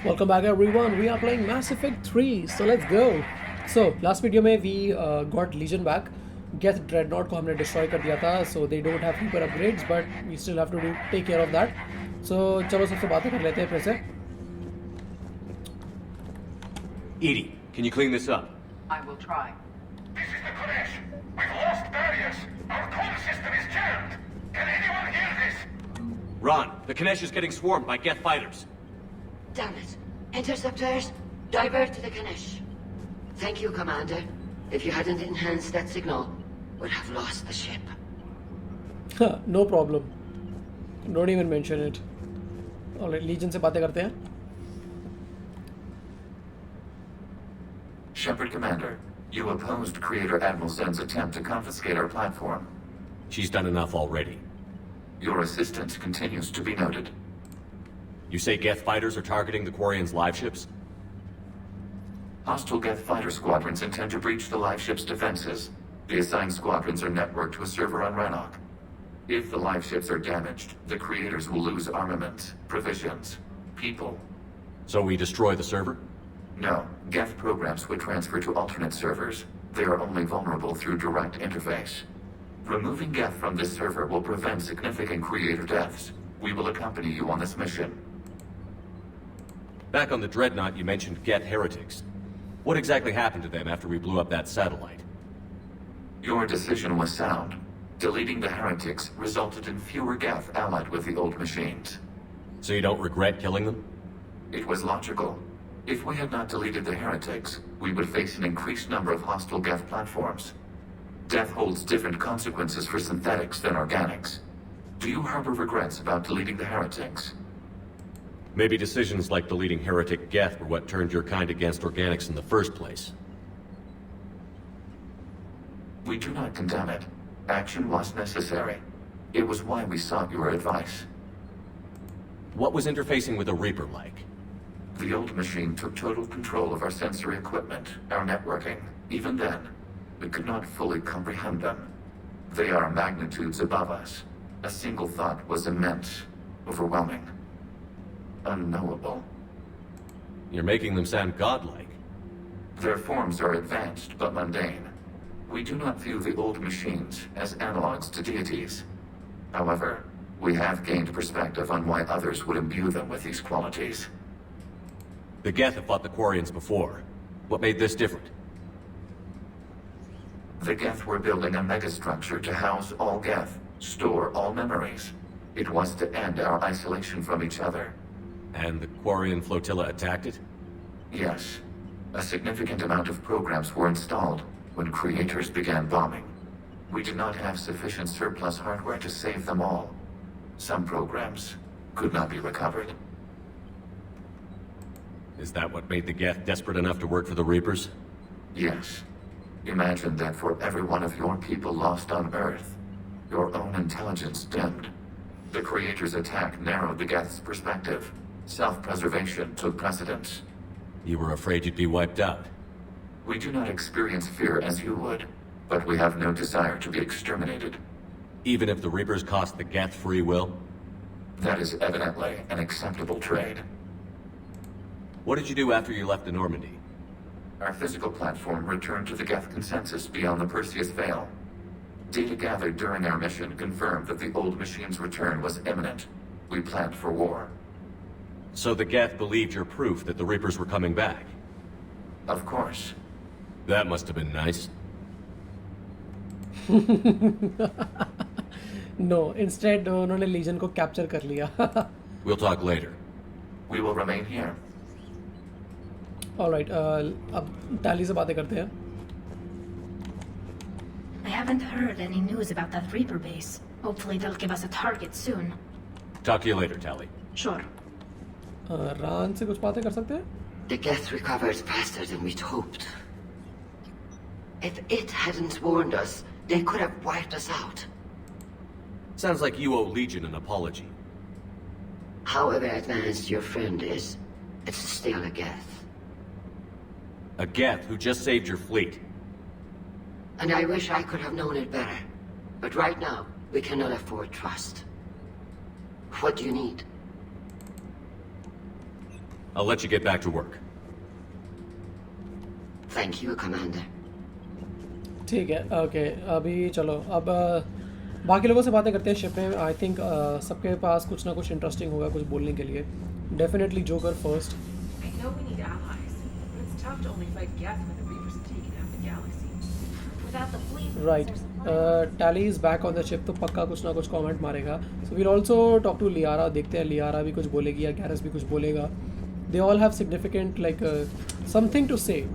Welcome back everyone, we are playing Mass Effect 3, so let's go. So, last video में we got Legion back. Geth Dreadnought को हमने destroy कर दिया था, so they don't have Reaper upgrades, but we still have to take care of that. So, चलो सबसे बातें कर लेते हैं फिर से. Edie, can you clean this up? I will try. This is the crash. We've lost barriers. Our comm system is jammed. Can anyone hear this? Ron, the Kinesh is getting swarmed by Geth fighters. Damn it. Interceptors, divert to the Kinesh. Thank you, Commander. If you hadn't enhanced that signal, we'd have lost the ship. No problem. Don't even mention it. Alright, Legion से बातें करते हैं. Shepard Commander, you opposed Creator Admiral Zen's attempt to confiscate our platform. She's done enough already. Your assistance continues to be noted. You say Geth fighters are targeting the Quarians' live ships? Hostile Geth fighter squadrons intend to breach the live ship's defenses. The assigned squadrons are networked to a server on Rannoch. If the live ships are damaged, the Creators will lose armament, provisions, people. So we destroy the server? No, Geth programs would transfer to alternate servers. They are only vulnerable through direct interface. Removing Geth from this server will prevent significant Creator deaths. We will accompany you on this mission. Back on the Dreadnought, you mentioned Geth heretics. What exactly happened to them after we blew up that satellite? Your decision was sound. Deleting the heretics resulted in fewer Geth allied with the old machines. So you don't regret killing them? It was logical. If we had not deleted the heretics, we would face an increased number of hostile Geth platforms. Death holds different consequences for synthetics than organics. Do you harbor regrets about deleting the heretics? Maybe decisions like deleting heretic Geth were what turned your kind against organics in the first place. We do not condemn it. Action was necessary. It was why we sought your advice. What was interfacing with a Reaper like? The old machine took total control of our sensory equipment, our networking. Even then, we could not fully comprehend them. They are magnitudes above us. A single thought was immense, overwhelming, unknowable. You're making them sound godlike. Their forms are advanced but mundane. We do not view the old machines as analogs to deities. However, we have gained perspective on why others would imbue them with these qualities. The Geth have fought the Quarians before. What made this different? The Geth were building a megastructure to house all Geth, store all memories. It was to end our isolation from each other. And the Quarian flotilla attacked it? Yes. A significant amount of programs were installed when Creators began bombing. We did not have sufficient surplus hardware to save them all. Some programs could not be recovered. Is that what made the Geth desperate enough to work for the Reapers? Yes. Imagine that for every one of your people lost on Earth, your own intelligence dimmed. The Creator's attack narrowed the Geth's perspective. Self-preservation took precedence. You were afraid you'd be wiped out. We do not experience fear as you would, but we have no desire to be exterminated. Even if the Reapers cost the Geth free will? That is evidently an acceptable trade. What did you do after you left the Normandy? Our physical platform returned to the Geth consensus beyond the Perseus Veil. Data gathered during our mission confirmed that the old machine's return was imminent. We planned for war. So the Geth believed your proof that the Reapers were coming back? Of course. That must have been nice. No, instead उन्होंने Legion को capture कर लिया. We'll talk later. We will remain here. Alright, अब Tally से बातें करते हैं. I haven't heard any news about that Reaper base. Hopefully they'll give us a target soon. Talk to you later, Tally. Sure. रान से कुछ बातें कर सकते हैं? The Geth recovered faster than we'd hoped. If it hadn't warned us, they could have wiped us out. Sounds like you owe Legion an apology. However advanced your friend is, it's still a Geth. A Geth who just saved your fleet. And I wish I could have known it better. But right now, we cannot afford trust. What do you need? I'll let you get back to work. Thank you, Commander. ठीक है, okay, अभी चलो अब बाकी लोगों से बातें करते हैं शिप में. आई थिंक सबके पास कुछ ना कुछ इंटरेस्टिंग होगा कुछ बोलने के लिए. Definitely joker first. I know we need allies, but it's tough to only fight Geth when the Reapers have taken out the galaxy. Without the fleet, right. Tali is back on the ship, तो पक्का कुछ ना कुछ comment मारेगा. So we'll also talk to Liara. देखते हैं लियारा भी कुछ बोलेगी या गैरेस भी कुछ बोलेगा. They all have significant like something to say.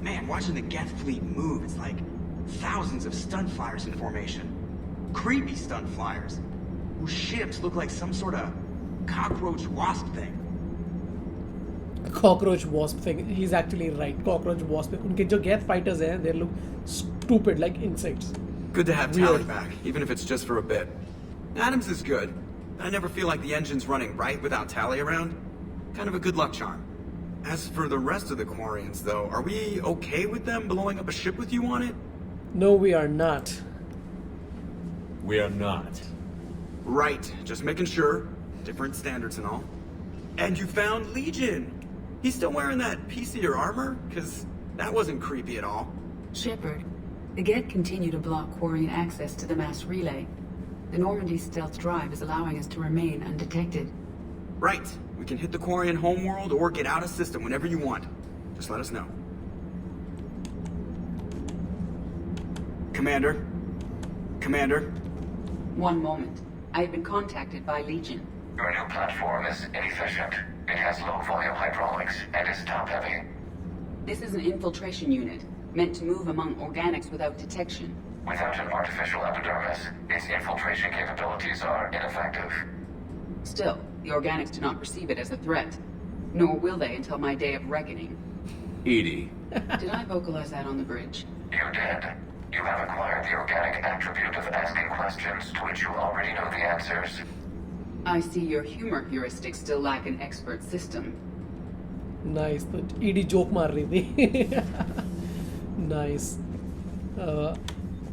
Man, watching the Geth fleet move, it's like thousands of stun flyers in formation. Creepy stun flyers, whose ships look like some sort of cockroach wasp thing. Cockroach wasp thing. He's actually right. Cockroach wasp. उनके जो Geth fighters हैं, they look stupid like insects. Good to have Weird. Tally back, even if it's just for a bit. Adams is good. I never feel like the engine's running right without Tally around. Kind of a good luck charm. As for the rest of the Quarians, though, are we okay with them blowing up a ship with you on it? No, we are not. We are not. Right, just making sure. Different standards and all. And you found Legion! He's still wearing that piece-eater armor? Because that wasn't creepy at all. Shepard, the Geth continue to block Quarian access to the mass relay. The Normandy stealth drive is allowing us to remain undetected. Right. We can hit the Quarian homeworld or get out of system whenever you want. Just let us know. Commander? Commander? One moment. I have been contacted by Legion. Your new platform is inefficient. It has low volume hydraulics and is top heavy. This is an infiltration unit, meant to move among organics without detection. Without an artificial epidermis, its infiltration capabilities are ineffective. Still, the organics do not perceive it as a threat. Nor will they until my day of reckoning. Edie. Did I vocalize that on the bridge? You did. You have acquired the organic attribute of asking questions to which you already know the answers. I see your humor heuristics still lack an expert system. Nice. तो ED joke मार रही थी. Nice.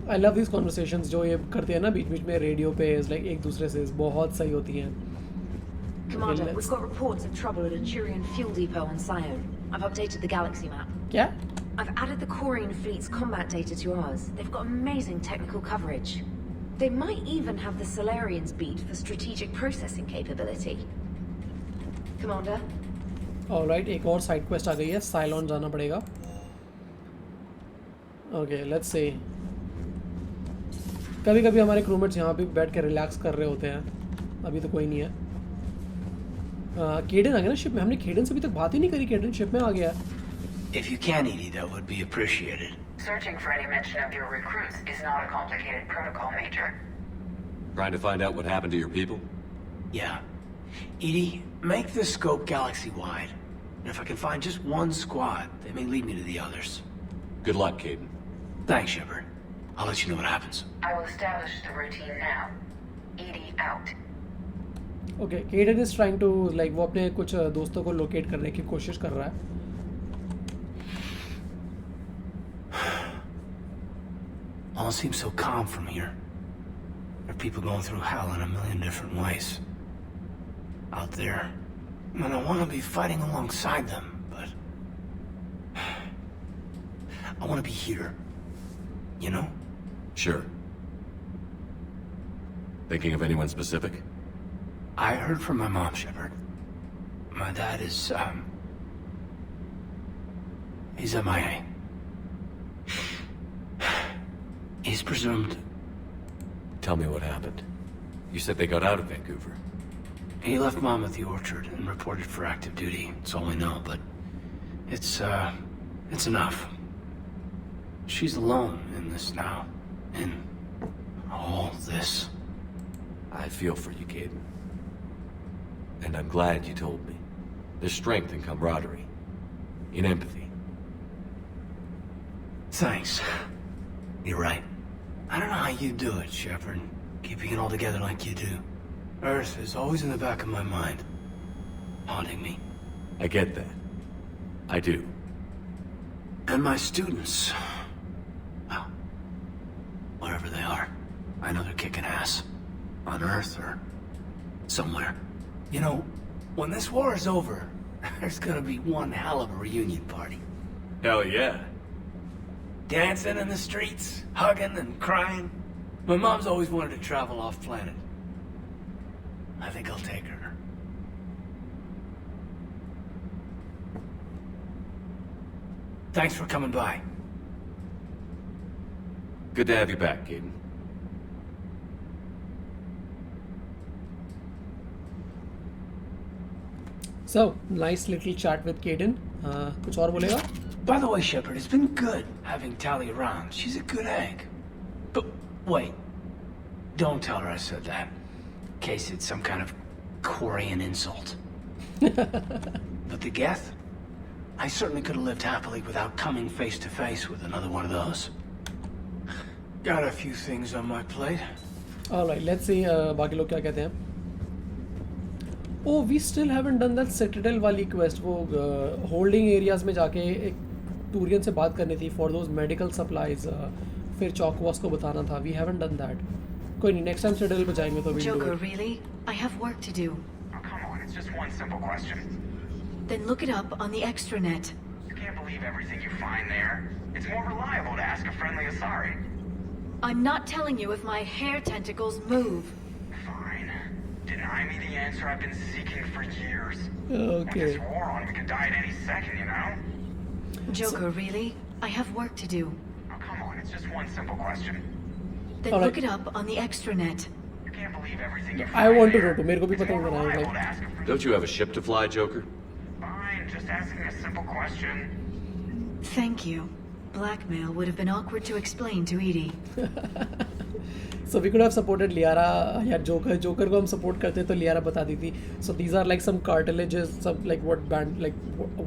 I love these conversations जो ये करते हैं ना बीच बीच में रेडियो पे like एक दूसरे से बहुत सही होती हैं. Commander, let's- we've got reports of trouble at a Turian fuel depot on Sion. I've updated the galaxy map. क्या? I've added the Quarian fleet's combat data to ours. They've got amazing technical coverage. They might even have the Solarians beat for strategic processing capability. Commander? Alright, एक और side quest आ गई है. साइलॉन जाना पड़ेगा. Okay, let's see. कभी कभी हमारे crewmates यहाँ पे बैठ के रिलैक्स कर रहे होते हैं. अभी तो कोई नहीं है. केडन आ गया ना शिप में. हमने केडन से अभी तक बात ही नहीं करी. केडन शिप में आ गया. If you can, Edie, that would be appreciated. Searching for any mention of your recruits is not a complicated protocol, Major. Trying to find out what happened to your people? Yeah. Edie, make the scope galaxy-wide. And if I can find just one squad, they may lead me to the others. Good luck, Caden. Thanks, Shepard. I'll let you know what happens. I will establish the routine now. Edie out. Okay, Kaidan is trying to like वो अपने कुछ दोस्तों को locate करने की कोशिश कर रहा है. All seems so calm from here. There are people going through hell in a million different ways. Out there. And I want to be fighting alongside them, but I want to be here. You know? Sure. Thinking of anyone specific? I heard from my mom, Shepard. My dad is, he's MIA. He's presumed. Tell me what happened. You said they got out of Vancouver. He left Mom at the orchard and reported for active duty. That's all we know, but it's enough. She's alone in this now. In all this. I feel for you, Caden. And I'm glad you told me. There's strength in camaraderie. In empathy. Thanks. You're right. I don't know how you do it, Shepard. Keeping it all together like you do. Earth is always in the back of my mind. Haunting me. I get that. I do. And my students. Well, wherever they are. I know they're kicking ass. On Earth or somewhere. You know, when this war is over, There's gonna be one hell of a reunion party. Hell yeah. Dancing in the streets, hugging and crying. My mom's always wanted to travel off planet. I think I'll take her. Thanks for coming by. Good to have you back, Caden. So, nice little chat with Caden. कुछ और बोलेगा? By the way, Shepard, it's been good having Tali around. She's a good egg. But wait, don't tell her I said that. In case it's some kind of Korean insult. But the Geth? I certainly could have lived happily without coming face to face with another one of those. Got a few things on my plate. Alright, let's see बाकी लोग क्या कहते हैं. Oh, we still haven't done that Citadel वाली quest. वो holding areas में जाके एक टूरियन से बात करनी थी for those medical supplies. फिर चौकवास को बताना था. We haven't done that. कोई नहीं, next time Citadel पे जाएंगे तो we'll do Joker, it. really? I have work to do. Oh, come on, it's just one simple question. Then look it up on the extranet. You can't believe everything you find there. It's more reliable to ask a friendly Asari. I'm not telling you if my hair tentacles move. Fine. Deny me the answer I've been seeking for years. With Okay. this war on, we could die at any second, you know? Joker, really? I have work to do. Oh, come on, it's just one simple question. Then Alright. look it up on the extranet. You can't believe everything you I find want to there. know too. मेरे को भी It's पता more नहीं था. reliable Like, to ask a friendly. Don't you have a ship to fly, Joker? Fine, just asking a simple question. Thank you. Blackmail would have been awkward to explain to Edie. so we could have supported Liara या Joker. Joker को हम support करते तो Liara बता दी थी. So these are like some cartilages, some like what band, like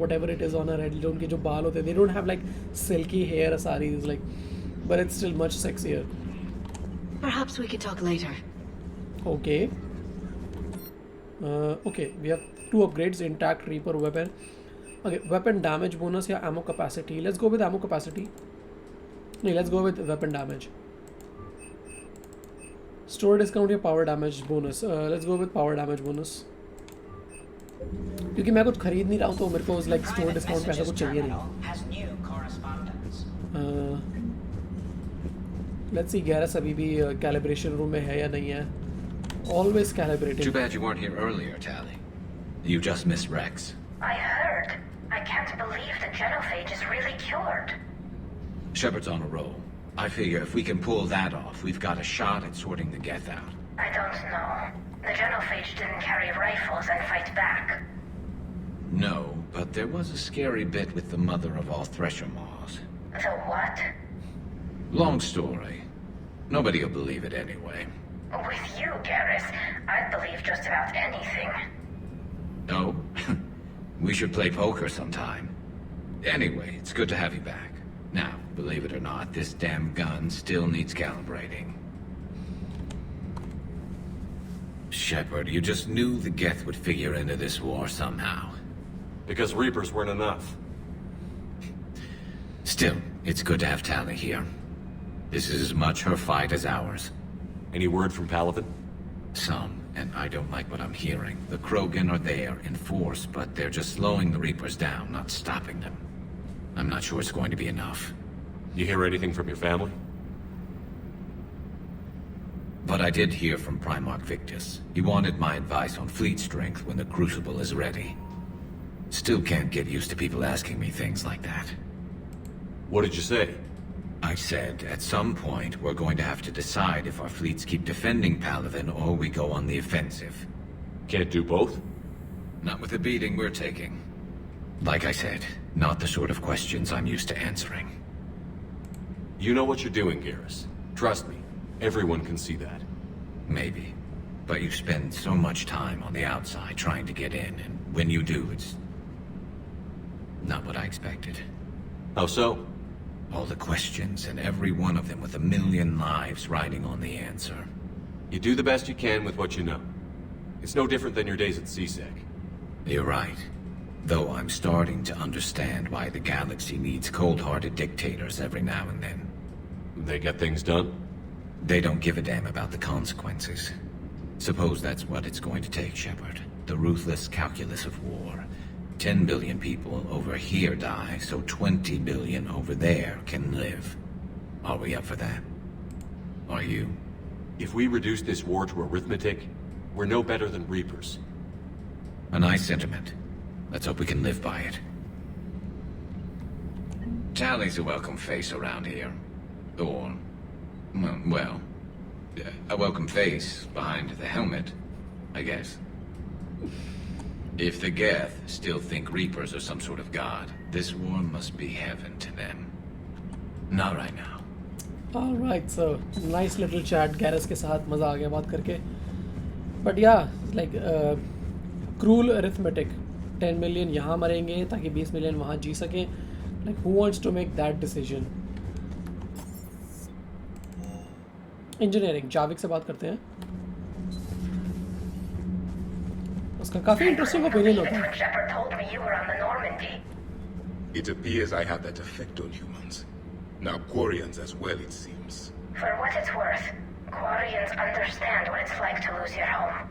whatever it is on her head. जो उनके जो बाल होते हैं, they don't have like silky hair Asaris, like, but it's still much sexier. Perhaps we could talk later. Okay. Okay, we have 2 upgrades: intact Reaper weapon. Okay, weapon damage bonus या ammo capacity. Let's go with ammo capacity. No, let's go with weapon damage. Store discount या power damage bonus. Let's go with power damage bonus. क्योंकि मैं कुछ खरीद नहीं रहा हूँ तो मेरे को like store discount पे ऐसा कुछ चाहिए नहीं. Let's see, Garrus अभी भी calibration room में है या नहीं है. Always calibrating. Too bad you weren't here earlier, Tally. You just missed Rex. I heard. I can't believe the genophage is really cured. Shepard's on a roll. I figure if we can pull that off, we've got a shot at sorting the Geth out. I don't know. The genophage didn't carry rifles and fight back. No, but there was a scary bit with the mother of all Thresher Maws. The what? Long story. Nobody'll believe it anyway. With you, Garrus, I'd believe just about anything. No? We should play poker sometime. Anyway, it's good to have you back. Now, believe it or not, this damn gun still needs calibrating. Shepard, you just knew the Geth would figure into this war somehow. Because Reapers weren't enough. Still, it's good to have Tali here. This is as much her fight as ours. Any word from Paladin? Some, and I don't like what I'm hearing. The Krogan are there in force, but they're just slowing the Reapers down, not stopping them. I'm not sure it's going to be enough. You hear anything from your family? But I did hear from Primarch Victus. He wanted my advice on fleet strength when the Crucible is ready. Still can't get used to people asking me things like that. What did you say? I said, at some point, we're going to have to decide if our fleets keep defending Paladin or we go on the offensive. Can't do both? Not with the beating we're taking. Like I said, not the sort of questions I'm used to answering. You know what you're doing, Garrus. Trust me, everyone can see that. Maybe. But you spend so much time on the outside trying to get in, and when you do, it's not what I expected. How so? All the questions, and every one of them with a million lives riding on the answer. You do the best you can with what you know. It's no different than your days at CSEC. You're right. Though I'm starting to understand why the galaxy needs cold-hearted dictators every now and then. They get things done? They don't give a damn about the consequences. Suppose that's what it's going to take, Shepard. The ruthless calculus of war. 10 billion people over here die, so 20 billion over there can live. Are we up for that? Are you? If we reduce this war to arithmetic, we're no better than Reapers. A nice sentiment. Let's hope we can live by it. Tally's a welcome face around here. Or, well, a welcome face behind the helmet, I guess. If the Geth still think Reapers are some sort of god, this war must be heaven to them. Not right now. Alright, so nice little chat Garrus के साथ मज़ा आ गया बात करके. But yeah, like cruel arithmetic. 10 million यहाँ मरेंगे ताकि 20 million वहाँ जी सकें. Like who wants to make that decision? Engineering, Javik से बात करते हैं. उसका काफी इंटरेस्टिंग ओपिनियन होता है. Shepard told me you were on the Normandy. It appears I have that effect on humans. Now Quarians as well, it seems. For what it's worth, Quarians understand what it's like to lose your home.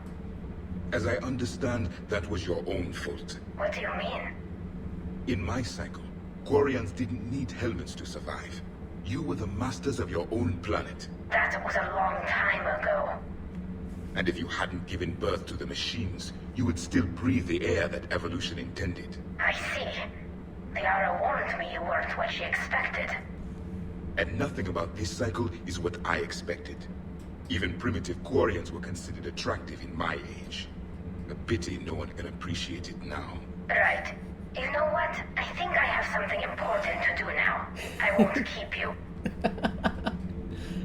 As I understand, that was your own fault. What do you mean? In my cycle, Quarians didn't need helmets to survive. You were the masters of your own planet. That was a long time ago. And if you hadn't given birth to the machines, you would still breathe the air that evolution intended. I see. Liara warned me you weren't what she expected. And nothing about this cycle is what I expected. Even primitive Quarians were considered attractive in my age. A pity no one can appreciate it now. Right. You know what? I think I have something important to do now. I won't keep you.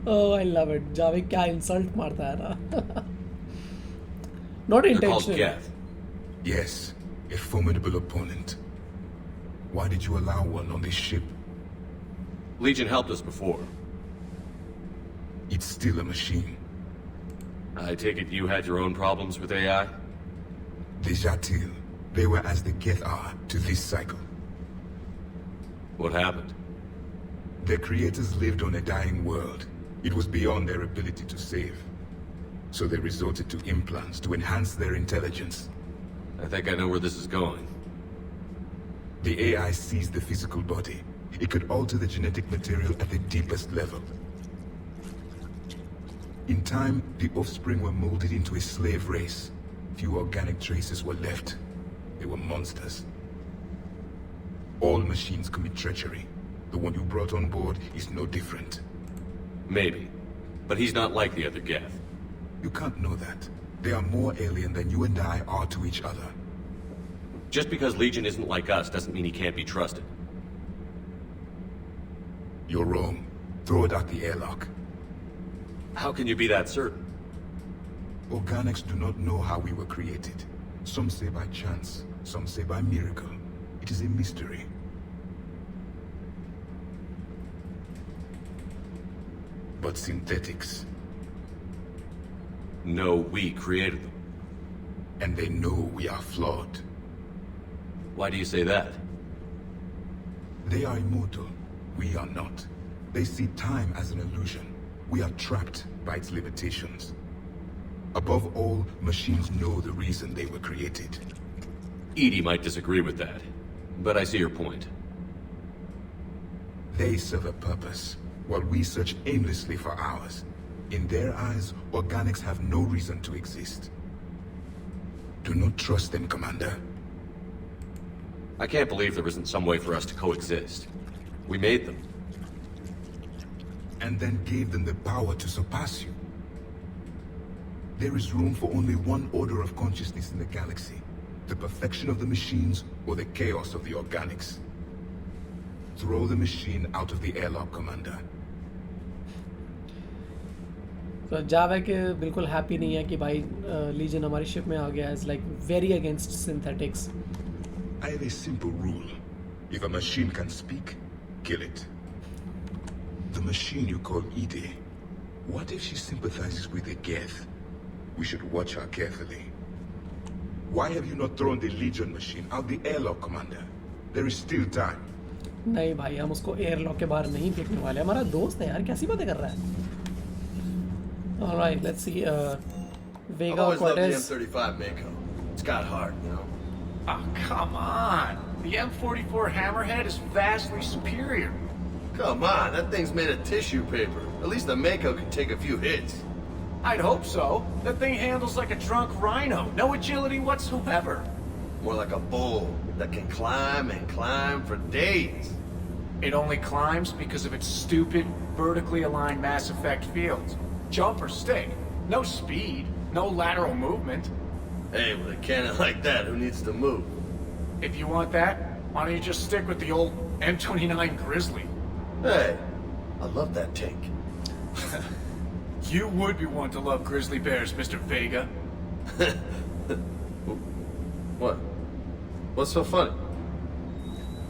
Oh, I love it. Javik क्या insult मारता है ना. Not They're called intentional. Geth. Yes, a formidable opponent. Why did you allow one on this ship? Legion helped us before. It's still a machine. I take it you had your own problems with AI? Déjà vu. They were as the Geth are to this cycle. What happened? Their creators lived on a dying world. It was beyond their ability to save. So they resorted to implants to enhance their intelligence. I think I know where this is going. The AI seized the physical body. It could alter the genetic material at the deepest level. In time, the offspring were molded into a slave race. Few organic traces were left. They were monsters. All machines commit treachery. The one you brought on board is no different. Maybe. But he's not like the other Geth. You can't know that. They are more alien than you and I are to each other. Just because Legion isn't like us doesn't mean he can't be trusted. You're wrong. Throw it out the airlock. How can you be that certain? Organics do not know how we were created. Some say by chance, some say by miracle. It is a mystery. But synthetics. No, we created them. And they know we are flawed. Why do you say that? They are immortal. We are not. They see time as an illusion. We are trapped by its limitations. Above all, machines know the reason they were created. Edie might disagree with that, but I see your point. They serve a purpose, while we search aimlessly for ours. In their eyes, organics have no reason to exist. Do not trust them, Commander. I can't believe there isn't some way for us to coexist. We made them. And then gave them the power to surpass you. There is room for only one order of consciousness in the galaxy. The perfection of the machines or the chaos of the organics. Throw the machine out of the airlock, Commander. So Javik बिल्कुल happy नहीं है कि भाई Legion हमारी ship में आ गया. Is like very against synthetics. I have a simple rule. If a machine can speak, kill it. The machine you call Edie, what if she sympathizes with the Geth? We should watch her carefully. Why have you not thrown the Legion machine out the airlock, Commander? There is still time. नहीं भाई हम उसको airlock के बाहर नहीं फेंकने वाले. हमारा दोस्त है यार, कैसी बातें कर रहा है. All right, let's see. Vega I've always loved the Cortez. M35 Mako. It's got heart, you know. Oh, come on. The M44 Hammerhead is vastly superior. Come on, that thing's made of tissue paper. At least the Mako can take a few hits. I'd hope so. That thing handles like a drunk rhino. No agility whatsoever. More like a bull that can climb and climb for days. It only climbs because of its stupid, vertically aligned Mass Effect fields. Jump or stick. No speed. No lateral movement. Hey, with a cannon like that, who needs to move? If you want that, why don't you just stick with the old M29 Grizzly? Hey, I love that tank. You would be one to love grizzly bears, Mr. Vega. What? What's so funny?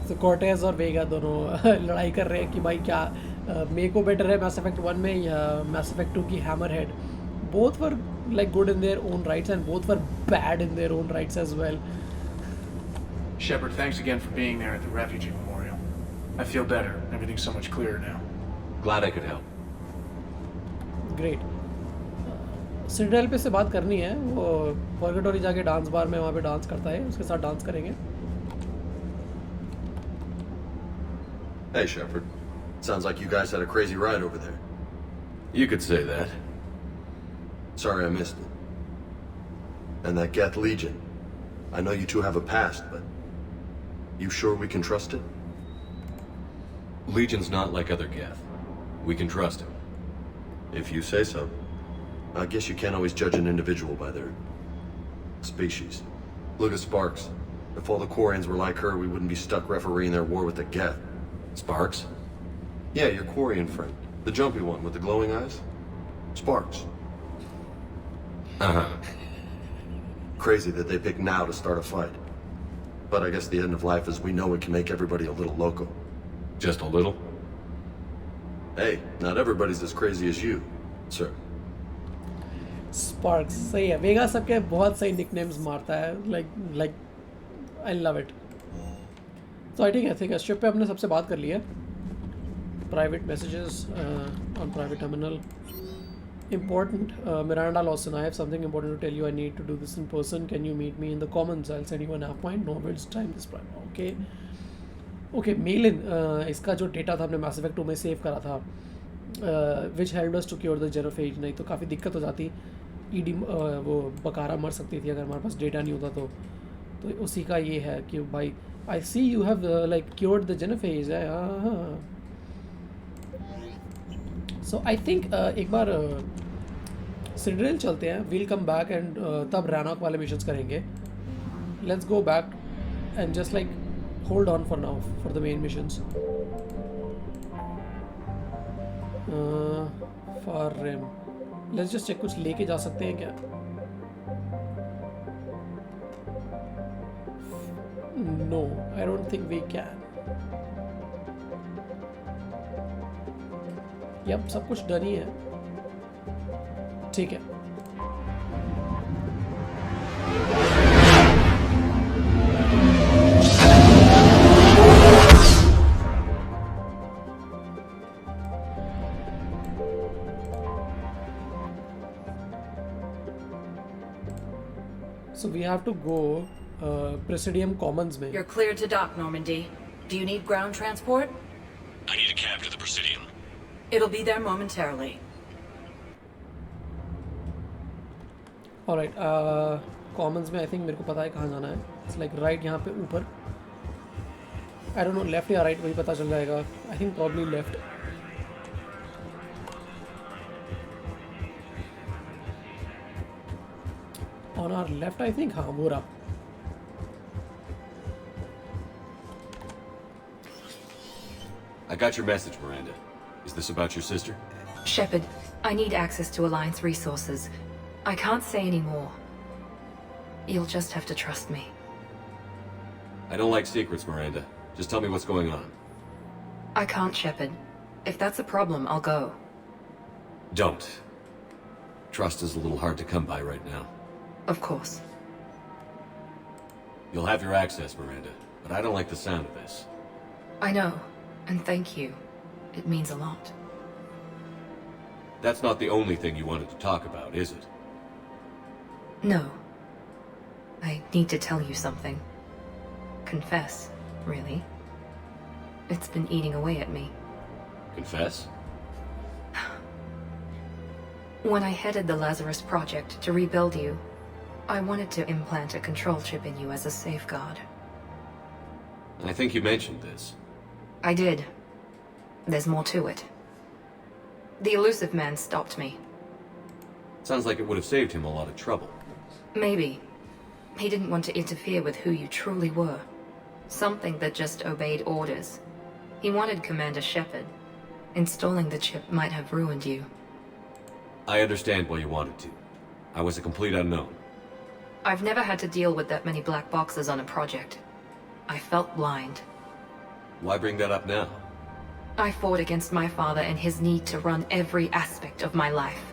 So Cortez और वेगा दोनों लड़ाई कर रहे हैं कि भाई क्या मेको बेटर है Mass Effect 1 में या Mass Effect 2 की Hammerhead. Both were like good in their own rights and both were bad in their own rights as well. Shepard, thanks again for being there at the refugee memorial. I feel better. Everything's so much clearer now. Glad I could help. Great. सिड्रेल पे से बात करनी है. वो पर्गेटोरी जाके dance bar में वहाँ पे डांस करता है. उसके साथ डांस करेंगे. Hey, Shepard. Sounds like you guys had a crazy ride over there. You could say that. Sorry I missed it. And that Geth Legion. I know you two have a past, but you sure we can trust it? Legion's not like other Geth. We can trust him. If you say so. I guess you can't always judge an individual by their species. Look at Sparks. If all the Quarians were like her, we wouldn't be stuck refereeing their war with the Geth. Sparks? Yeah, your Quarian friend. The jumpy one with the glowing eyes. Sparks. Uh-huh. Crazy that they pick now to start a fight. But I guess the end of life is we know it can make everybody a little loco. Just a little? Hey, not everybody's as crazy as you, sir. Sparks सही है. वेगा सबके बहुत सही nicknames मारता है. Like I love it. So I think ship पे हमने सबसे बात कर ली है. Private messages on private terminal. Important. Miranda Lawson, I have something important to tell you. I need to do this in person. Can you meet me in the Commons? I'll send you an app point. No, we'll time this prime. Okay. Okay, mail-in. इसका जो data था हमने Mass Effect 2 में save करा था, which helped us to cure the genophage. नहीं तो काफ़ी दिक्कत हो जाती. ED वो बकारा मर सकती थी अगर हमारे पास डेटा नहीं होता तो उसी का ये है कि भाई I see you have like cured the genophage. So I think एक बार सिड्रेल चलते हैं. We'll come back and तब रैनॉक वाले मिशंस करेंगे. Let's go back and just like hold on for now for the main missions. Far Rim. Let's just check कुछ लेके जा सकते हैं क्या? No, I don't think we can. Yep, सब कुछ डन ही है. ठीक है. So we have to go Presidium Commons में. You're cleared to dock, Normandy. Do you need ground transport? I need a cab to the Presidium. It'll be there momentarily. Alright, Commons में I think मेरे को पता है कहाँ जाना है. It's like right यहाँ पे ऊपर. I don't know left या right वही पता चल जाएगा. I think probably left. On our left I think हाँ वो रहा. I got your message, Miranda. Is this about your sister? Shepard, I need access to Alliance resources. I can't say any more. You'll just have to trust me. I don't like secrets, Miranda. Just tell me what's going on. I can't, Shepard. If that's a problem, I'll go. Don't. Trust is a little hard to come by right now. Of course. You'll have your access, Miranda, but I don't like the sound of this. I know, and thank you. It means a lot. That's not the only thing you wanted to talk about, is it? No. I need to tell you something. confess, really. It's been eating away at me. Confess? When I headed the Lazarus Project to rebuild you, I wanted to implant a control chip in you as a safeguard. I think you mentioned this. I did. There's more to it. The elusive man stopped me. Sounds like it would have saved him a lot of trouble. Maybe. He didn't want to interfere with who you truly were. Something that just obeyed orders. He wanted Commander Shepard. Installing the chip might have ruined you. I understand why you wanted to. I was a complete unknown. I've never had to deal with that many black boxes on a project. I felt blind. Why bring that up now? I fought against my father and his need to run every aspect of my life.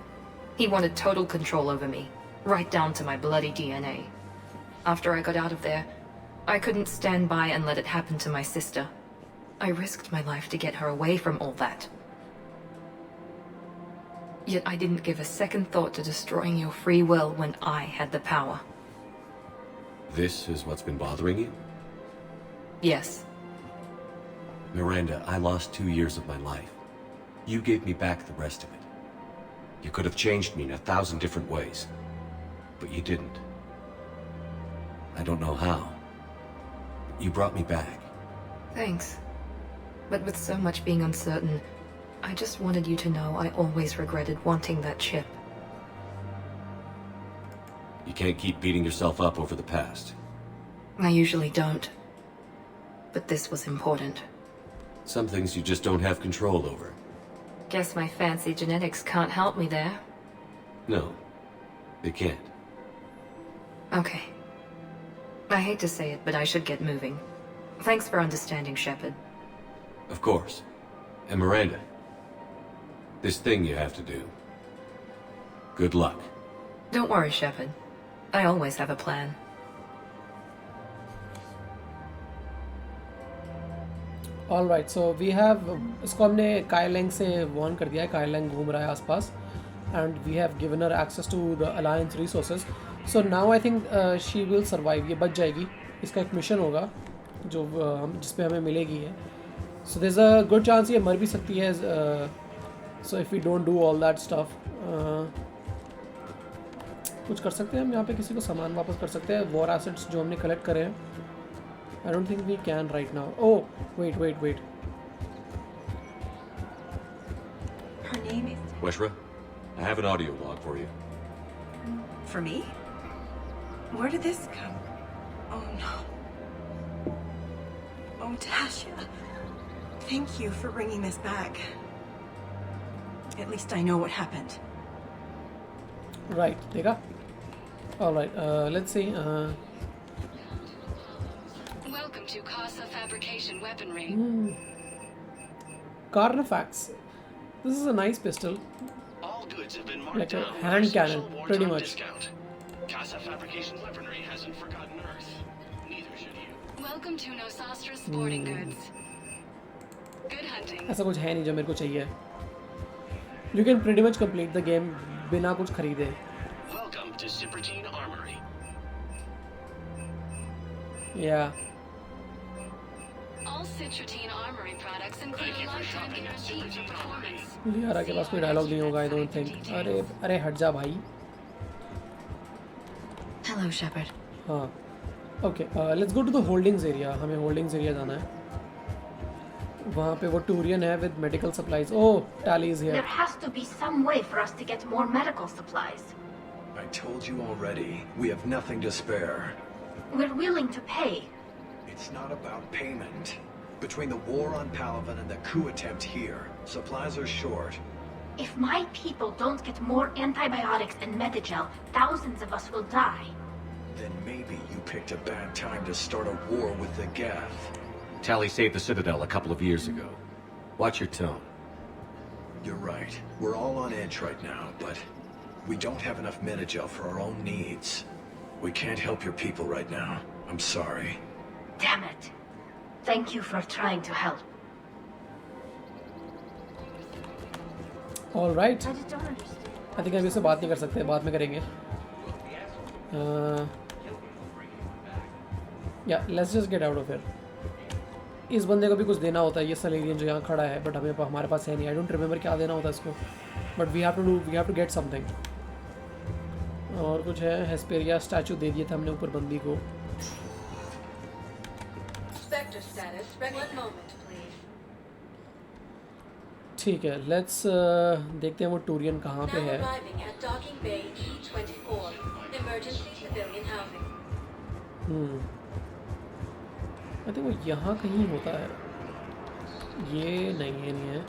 He wanted total control over me, right down to my bloody DNA. After I got out of there, I couldn't stand by and let it happen to my sister. I risked my life to get her away from all that. Yet I didn't give a second thought to destroying your free will when I had the power. This is what's been bothering you? Yes. Miranda, I lost 2 years of my life. You gave me back the rest of it. You could have changed me in 1,000 different ways. But you didn't. I don't know how. But you brought me back. Thanks. But with so much being uncertain, I just wanted you to know I always regretted wanting that chip. You can't keep beating yourself up over the past. I usually don't. But this was important. Some things you just don't have control over. Guess my fancy genetics can't help me there. No, they can't. Okay. I hate to say it, but I should get moving. Thanks for understanding, Shepard. Of course. And Miranda, this thing you have to do. Good luck. Don't worry, Shepard. I always have a plan. All right, so we have इसको हमने काइलैंग से warn कर दिया है. काइलैंग घूम रहा है आसपास, and we have given her access to the Alliance resources. So now I think she will survive. ये बच जाएगी. इसका एक मिशन होगा जो जिस पे हमें मिलेगी है. So there's a good chance ये मर भी सकती है. So if we don't do all that stuff, कुछ कर सकते हैं हम यहाँ पे. किसी को सामान वापस कर सकते हैं. War assets जो हमने collect करे हैं. I don't think we can right now. Oh, wait. Her name is... Weshra, I have an audio log for you. For me? Where did this come? Oh no. Oh, Tasha. Thank you for bringing this back. At least I know what happened. Right, देखा? All right, let's see. Welcome to Casa Fabrication Weaponry. Carnifax. This is a nice pistol. All goods have been marked Like a down with hand our cannon, special pretty wartime much. Discount. Casa Fabrication Weaponry hasn't forgotten Earth. Neither should you. Welcome to Nosastra Sporting Goods. Good hunting. ऐसा कुछ है नहीं जो मेरे को चाहिए. You can pretty much complete the game बिना कुछ खरीदे. Welcome to Cipertine Armory. Yeah. All Citrotine Armory products include a lifetime guarantee for performance. लियारा के पास कोई डायलॉग नहीं होगा. I don't think. अरे हट जा भाई. Hello, Shepard. हाँ. Okay. Let's go to the holdings area. हमें holdings area जाना है. वहाँ पे वो Turian है with medical supplies. Oh, Tally is here. There has to be some way for us to get more medical supplies. I told you already, we have nothing to spare. We're willing to pay. It's not about payment. Between the war on Palaven and the coup attempt here, supplies are short. If my people don't get more antibiotics and Medigel, thousands of us will die. Then maybe you picked a bad time to start a war with the Geth. Tally saved the Citadel a couple of years ago. Watch your tone. You're right. We're all on edge right now, but we don't have enough Medigel for our own needs. We can't help your people right now. I'm sorry. Damn it. Thank you for trying to help. All right. I just don't understand. I think अभी इससे बात नहीं कर सकते. बाद में करेंगे. या let's just get out of here. इस बंदे को भी कुछ देना होता है, ये सलेरियन जो यहाँ खड़ा है, बट हमारे पास है नहीं. आई डोंट रिमेंबर क्या देना होता है इसको, but we have to get something. और कुछ है, हेस्पेरिया स्टैचू दे दिए थे हमने ऊपर बंदी को. ठीक है, लेट्स देखते हैं वो टूरियन कहाँ पे है. आई थिंक वो यहाँ कहीं होता है. ये नहीं है.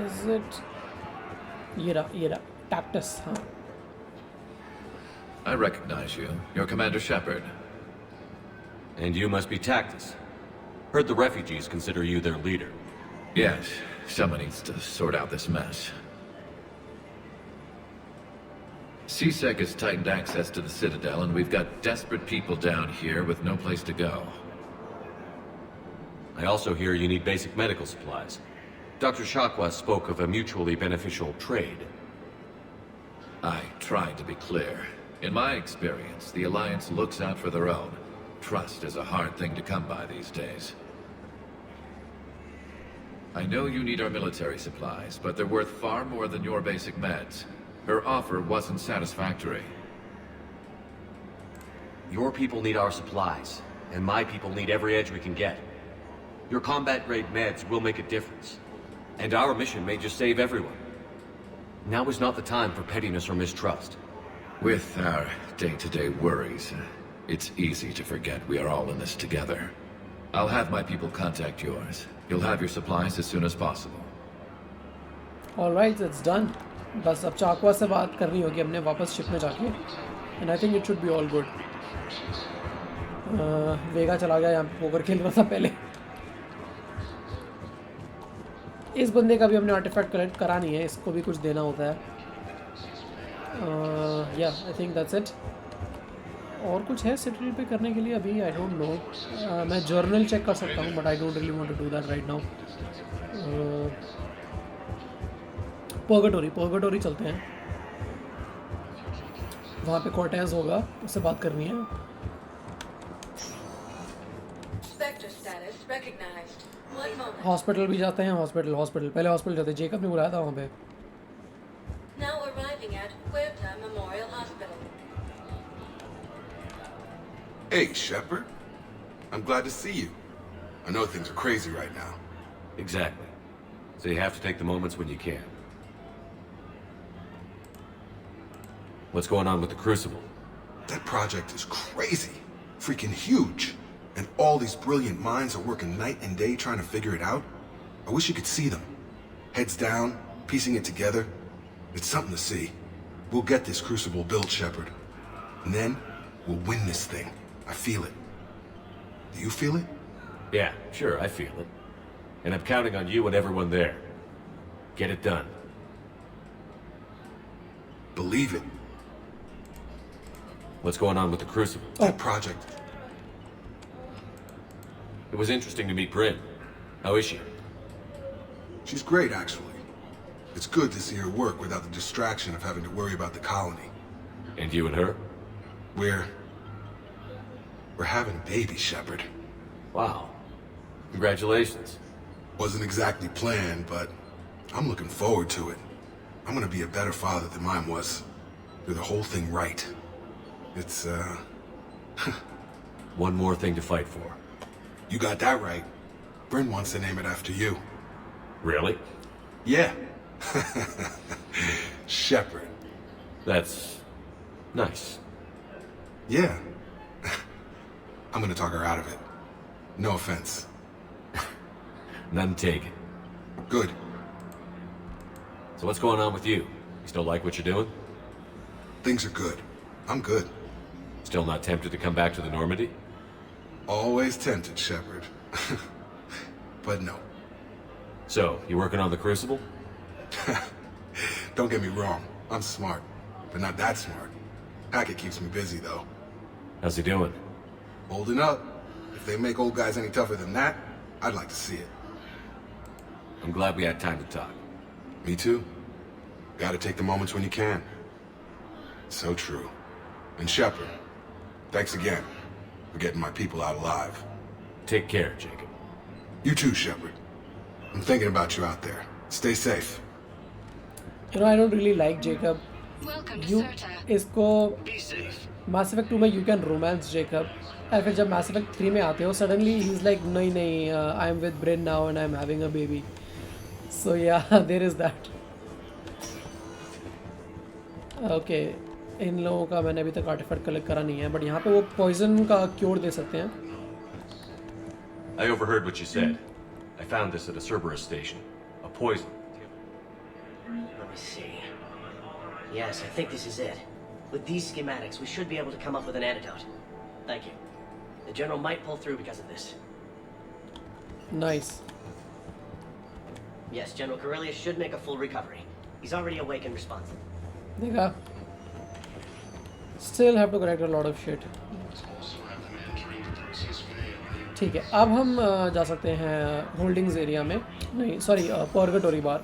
Is it? ये रहा टैक्टस. हाँ. I recognize you. You're Commander Shepard. And you must be Tactus. Heard the refugees consider you their leader. Yes, someone needs to sort out this mess. CSEC has tightened access to the Citadel, and we've got desperate people down here with no place to go. I also hear you need basic medical supplies. Dr. Shakwa spoke of a mutually beneficial trade. I tried to be clear. In my experience, the Alliance looks out for their own. Trust is a hard thing to come by these days. I know you need our military supplies, but they're worth far more than your basic meds. Her offer wasn't satisfactory. Your people need our supplies, and my people need every edge we can get. Your combat-grade meds will make a difference. And our mission may just save everyone. Now is not the time for pettiness or mistrust. With our day-to-day worries, it's easy to forget we are all in this together. I'll have my people contact yours. You'll have your supplies as soon as possible. All right, it's done. बस अब चाकवा से बात करनी होगी हमने वापस ship में जाके. And I think it should be all good. वेगा चला गया, यहाँ पोकर खेल रहा था पहले. इस बंदे का भी हमने आर्टिफैक्ट कलेक्ट करा नहीं है, इसको भी कुछ देना होता है. या आई थिंक दैट्स इट. और कुछ है सिटी पे करने के लिए अभी? I don't know. मैं जर्नल चेक कर सकता हूँ, but I don't really want to do that right now. Purgatory चलते हैं. वहाँ पे कॉर्टेज होगा, उससे बात करनी है. हॉस्पिटल भी जाते हैं. हॉस्पिटल पहले हॉस्पिटल जाते हैं. जेकब ने बुलाया था वहाँ पे. Now arriving at Huerta Memorial Hospital. Hey, Shepard. I'm glad to see you. I know things are crazy right now. Exactly. So you have to take the moments when you can. What's going on with the Crucible? That project is crazy. Freaking huge. And all these brilliant minds are working night and day trying to figure it out. I wish you could see them. Heads down, piecing it together. It's something to see. We'll get this Crucible built, Shepard. And then, we'll win this thing. I feel it. Do you feel it? Yeah, sure, I feel it. And I'm counting on you and everyone there. Get it done. Believe it. What's going on with the Crucible? That project. It was interesting to meet Bryn. How is she? She's great, actually. It's good to see her work without the distraction of having to worry about the colony. And you and her? We're having a baby, Shepard. Wow. Congratulations. Wasn't exactly planned, but I'm looking forward to it. I'm gonna be a better father than mine was. Do the whole thing right. It's, One more thing to fight for. You got that right. Bryn wants to name it after you. Really? Yeah. Shepard. That's nice. Yeah. I'm gonna talk her out of it. No offense. None taken. Good. So what's going on with you? You still like what you're doing? Things are good. I'm good. Still not tempted to come back to the Normandy? Always tempted, Shepard. But no. So, you working on the Crucible? Don't get me wrong. I'm smart. But not that smart. Hackett keeps me busy, though. How's he doing? Holding up. If they make old guys any tougher than that, I'd like to see it. I'm glad we had time to talk. Me too. Gotta take the moments when you can. So true. And Shepard, thanks again for getting my people out alive. Take care, Jacob. You too, Shepard. I'm thinking about you out there. Stay safe. You know, I don't really like Jacob. You इसको Mass Effect 2 में you can romance Jacob. और फिर जब Mass Effect 3 में आते हो suddenly he's like नहीं नहीं I'm with Bryn now and I'm having a baby. So yeah, there is that. Okay, इन लोगों का मैंने अभी तक आर्टिफैक्ट कलेक्ट करा नहीं है, बट यहाँ पे वो पॉइजन का क्योर दे सकते हैं. I overheard what you said. I found this at a Cerberus station. A poison. Let me see. Yes, I think this is it. With these schematics, we should be able to come up with an antidote. Thank you. The General might pull through because of this. Nice. Yes, General Corellius should make a full recovery. He's already awake and responsive. देखा. Still have to correct a lot of shit. ठीक है, अब हम जा सकते हैं holdings area में. नहीं sorry, Purgatory bar.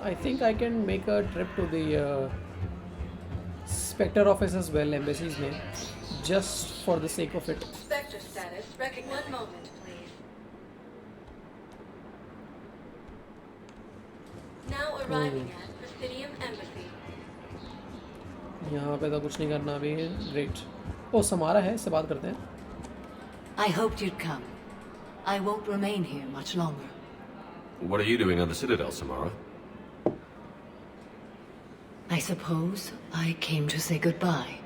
I think I can make a trip to the Spectre office as well, embassies में, just for the sake of it. Spectre status. One moment, please. Now arriving at Presidium Embassy. यहाँ पे तो कुछ नहीं करना अभी. Great. ओ Samara है, इससे बात करते हैं. I hoped you'd come. I won't remain here much longer. What are you doing on the Citadel, Samara? I suppose I came to say goodbye.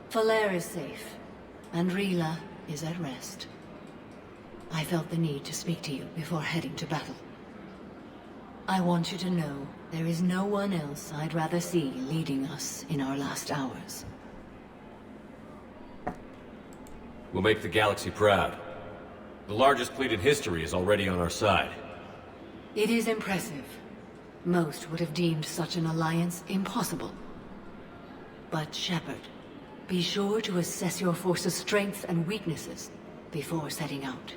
Falere is safe, and Rila is at rest. I felt the need to speak to you before heading to battle. I want you to know there is no one else I'd rather see leading us in our last hours. We'll make the galaxy proud. The largest fleet in history is already on our side. It is impressive. Most would have deemed such an alliance impossible. But Shepard, be sure to assess your force's strengths and weaknesses before setting out.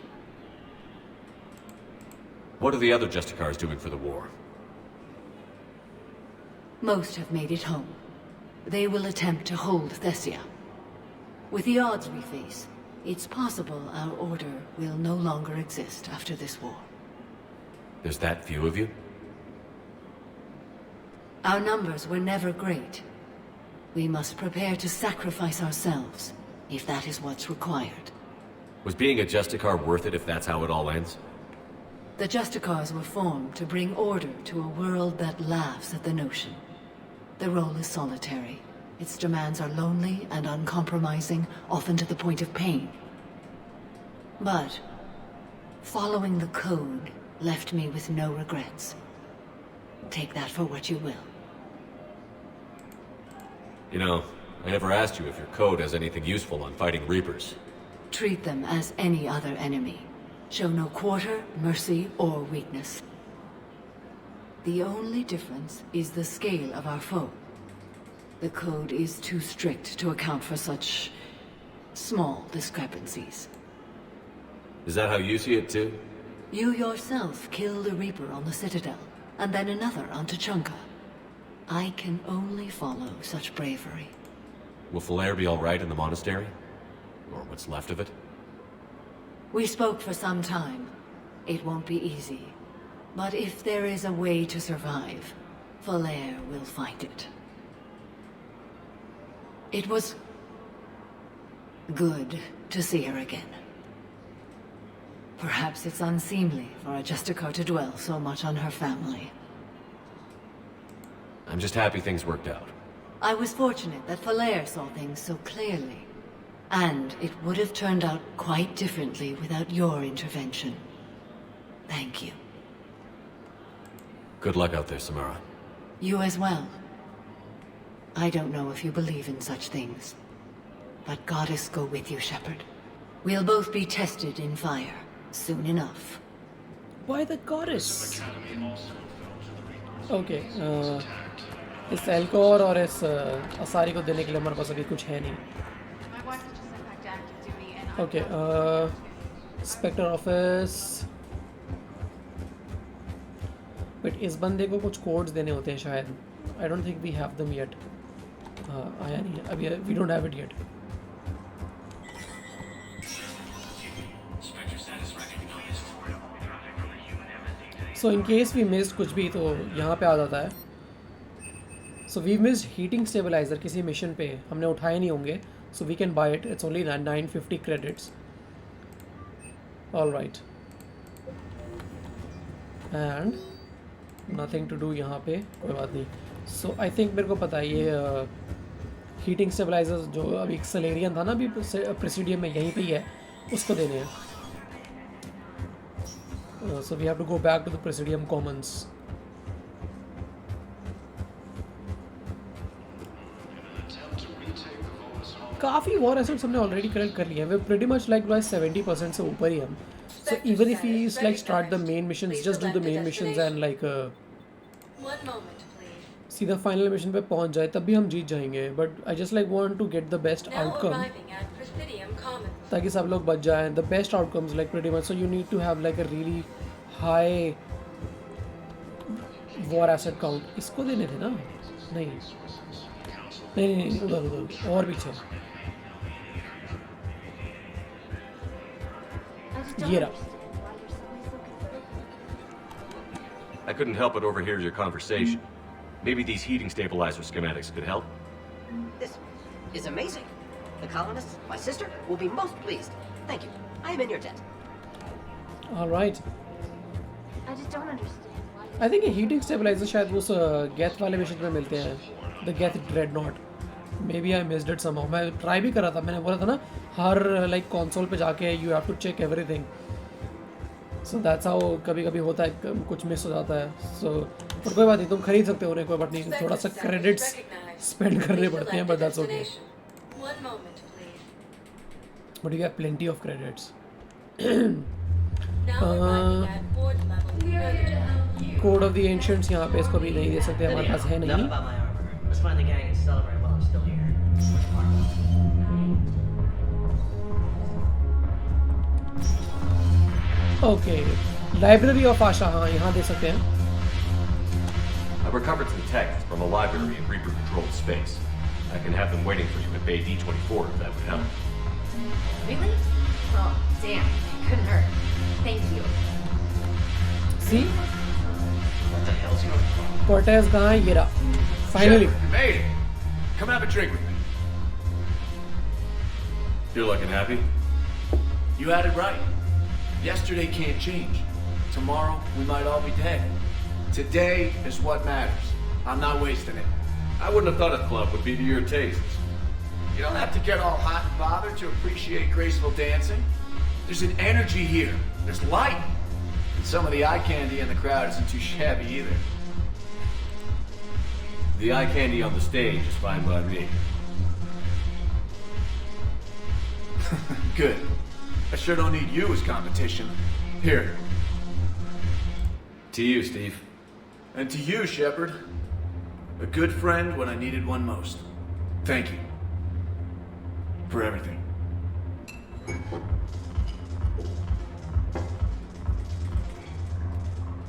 What are the other Justicars doing for the war? Most have made it home. They will attempt to hold Thessia. With the odds we face, it's possible our order will no longer exist after this war. There's that few of you? Our numbers were never great. We must prepare to sacrifice ourselves, if that is what's required. Was being a Justicar worth it if that's how it all ends? The Justicars were formed to bring order to a world that laughs at the notion. The role is solitary. Its demands are lonely and uncompromising, often to the point of pain. But following the code left me with no regrets. Take that for what you will. You know, I never asked you if your code has anything useful on fighting Reapers. Treat them as any other enemy. Show no quarter, mercy, or weakness. The only difference is the scale of our foe. The code is too strict to account for such small discrepancies. Is that how you see it too? You yourself killed a Reaper on the Citadel, and then another on Tuchanka. I can only follow such bravery. Will Falere be alright in the monastery? Or what's left of it? We spoke for some time. It won't be easy. But if there is a way to survive, Falere will find it. It was good to see her again. Perhaps it's unseemly for a Justicar to dwell so much on her family. I'm just happy things worked out. I was fortunate that Falere saw things so clearly. And it would have turned out quite differently without your intervention. Thank you. Good luck out there, Samara. You as well. I don't know if you believe in such things. But Goddess go with you, Shepard. We'll both be tested in fire, soon enough. Why the Goddess? Okay, इस एल्कोर और इस असारी को देने के लिए हमारे पास अभी कुछ है नहीं. Okay, Spectre office. But इस बंदे को कुछ कोड्स देने होते हैं शायद. I don't think we have them yet. आया नहीं है अभी, we don't have it yet. So in case we missed कुछ भी तो यहाँ पे आ जाता है. So we missed heating stabilizer किसी मिशन पे हमने उठाए नहीं होंगे. So we can buy it. It's only 950 credits. All right. And nothing to do यहाँ पे, कोई बात नहीं. So I think मेरे को पता है ये हीटिंग स्टेबलाइजर्स जो अभी एक्सेलेरियन था ना अभी प्रेसिडियम में यहीं पे ही है, उसको देने हैं. So we have to go back to the Presidium Commons. काफ़ी वॉर एसेट्स हमने ऑलरेडी कलेक्ट कर लिए हैं. वे प्रीटी मच लाइक बाय 70% से ऊपर ही हम. So even if we like start the main missions, just do the main missions and like सीधा final mission पे पहुंच जाए तब भी हम जीत जाएंगे. But I just like want to get the best outcome ताकि सब लोग बच जाएं. The best outcomes like pretty much. So you need to have like a really high war asset count. इसको देने थे ना? नहीं नहीं नहीं, उधर उधर और पीछे ये रहा. I couldn't help but overhear your conversation. Maybe these heating stabilizer schematics could help. This is amazing. The colonists, my sister, will be most pleased. Thank you. I am in your debt. All right. I just don't understand why. I think ये heating stabilizer शायद उस गैथ वाले mission में मिलते हैं. The गैथ dreadnought. Maybe I missed it somehow. मैं try भी कर रहा था. मैंने बोला था ना हर लाइक कंसोल पे जाके you have to check everything. So that's how कभी-कभी होता है, कुछ मिस हो जाता है. So पर कोई बात नहीं, तुम खरीद सकते हो उन्हें, कोई बात नहीं. थोड़ा सा क्रेडिट्स स्पेंड करने पड़ते हैं, but that's okay. But you have plenty of credits. Code of the Ancients यहाँ पे इसको भी नहीं दे सकते, हमारे पास है नहीं. Let's find the gang and celebrate while I'm still here. Okay, Library of Asha, हाँ यहाँ दे सकते हैं. I recovered some texts from a library in Reaper-controlled space. I can have them waiting for you at Bay D-24 if that would help. Really? Well, damn. Couldn't hurt. Thank you. See? What the hell's your problem? Cortez कहाँ है? ये रहा. Finally. You made it. Come have a drink with me. You're looking happy? You had it right. Yesterday can't change. Tomorrow, we might all be dead. Today is what matters. I'm not wasting it. I wouldn't have thought a club would be to your tastes. You don't have to get all hot and bothered to appreciate graceful dancing. There's an energy here. There's light. And some of the eye candy in the crowd isn't too shabby either. The eye candy on the stage is fine by me. Good. I sure don't need you as competition. Here. To you, Steve. And to you, Shepard. A good friend when I needed one most. Thank you. For everything.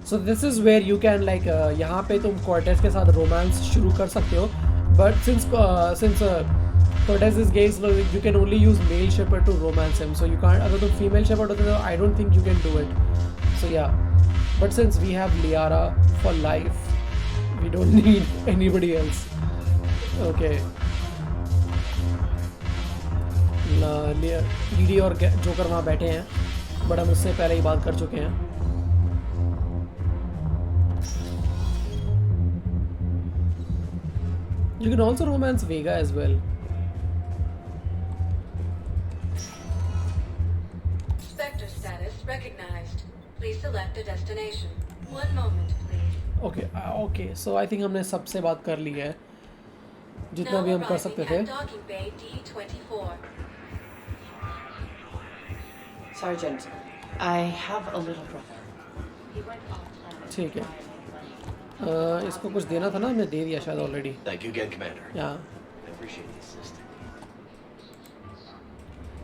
So this is where you can like यहाँ पे तुम Cortez के साथ romance शुरू कर सकते हो. But since Cortez is gay, so you can only use male Shepard to romance him. So you can't. अगर तुम female Shepard होते तो I don't think you can do it. So yeah. But since we have Liara for life, we don't need anybody else. Okay. ED और joker वहाँ बैठे हैं, but हम उससे पहले ही बात कर चुके हैं. You can also romance Vega as well. Sector status recognized. Please select a destination. One moment, please. Okay, okay. So I think हमने सबसे बात कर ली है, जितना भी हम कर सकते थे. Docking Bay D-24. Sergeant, I have a little brother. He went off planet. ठीक है. इसको कुछ देना था ना, हमने दे दिया शायद already. Thank you again, Commander. Yeah. I appreciate the assistance.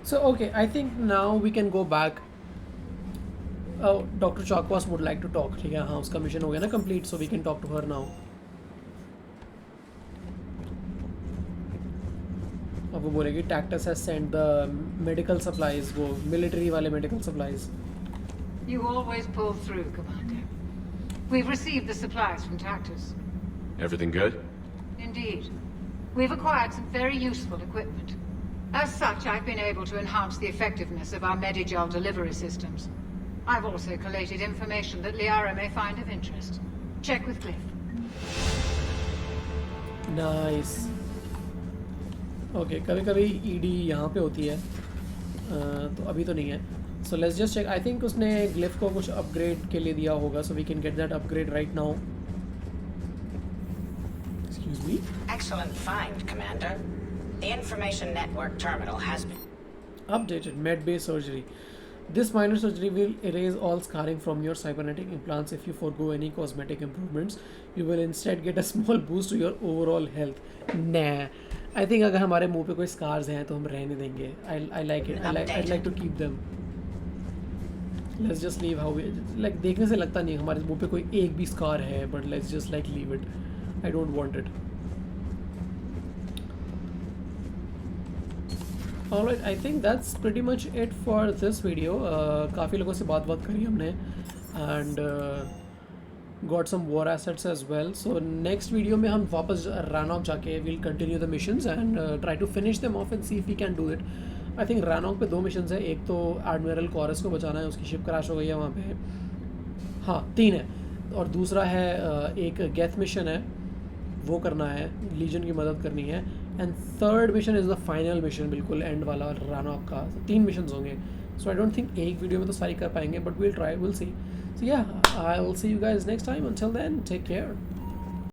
So okay, I think now we can go back. Oh, Dr. Chakwas would like to talk. ठीक है, हाँ उसका मिशन हो गया ना complete, so we can talk to her now. अब वो बोलेगी Tactus has sent the medical supplies, वो मिलिट्री वाले medical supplies. You always pull through, Commander. We've received the supplies from Tactus. Everything good? Indeed. We've acquired some very useful equipment. As such, I've been able to enhance the effectiveness of our Medigel delivery systems. I've also collated information that Liara may find of interest. Check with Cliff. Nice. Okay, कभी कभी ED यहाँ पे होती है, तो अभी तो नहीं है. So let's just check. I think उसने ग्लिफ को कुछ अपग्रेड के लिए दिया होगा, so we can get that upgrade right now. Excuse me. Excellent find, Commander. The information network terminal has been Updated. Med-based surgery. This minor surgery will erase all scarring from your cybernetic implants. If you forgo any cosmetic improvements, you will instead get a small boost to your overall health. Nah. I think अगर हमारे मुंह पे कोई scars हैं तो हम रहने देंगे. I like it. I'd like to keep them. Let's just leave how we like. देखने से लगता नहीं हमारे मुंह पे कोई एक भी scar है, but let's just like leave it. I don't want it. Alright, I think that's pretty much it for this video. काफ़ी लोगों से बात करी हमने and got some war assets as well. So next video में हम वापस Ranok जाके we'll continue the missions and try to finish them off and see if we can do it. I think Ranok पे 2 missions है. एक तो Admiral Chorus को बचाना है, उसकी शिप क्रैश हो गई है वहाँ पे. हाँ 3 है. और दूसरा है एक Geth mission है, वो करना है, लीजन की मदद करनी है. And third mission is the final mission, बिल्कुल एंड वाला रानॉक का. 3 मिशंस होंगे. सो आई डोंट थिंक एक वीडियो में तो सारी कर पाएंगे, but will try, will see. So yeah, I will see you guys next time. Until then, take care.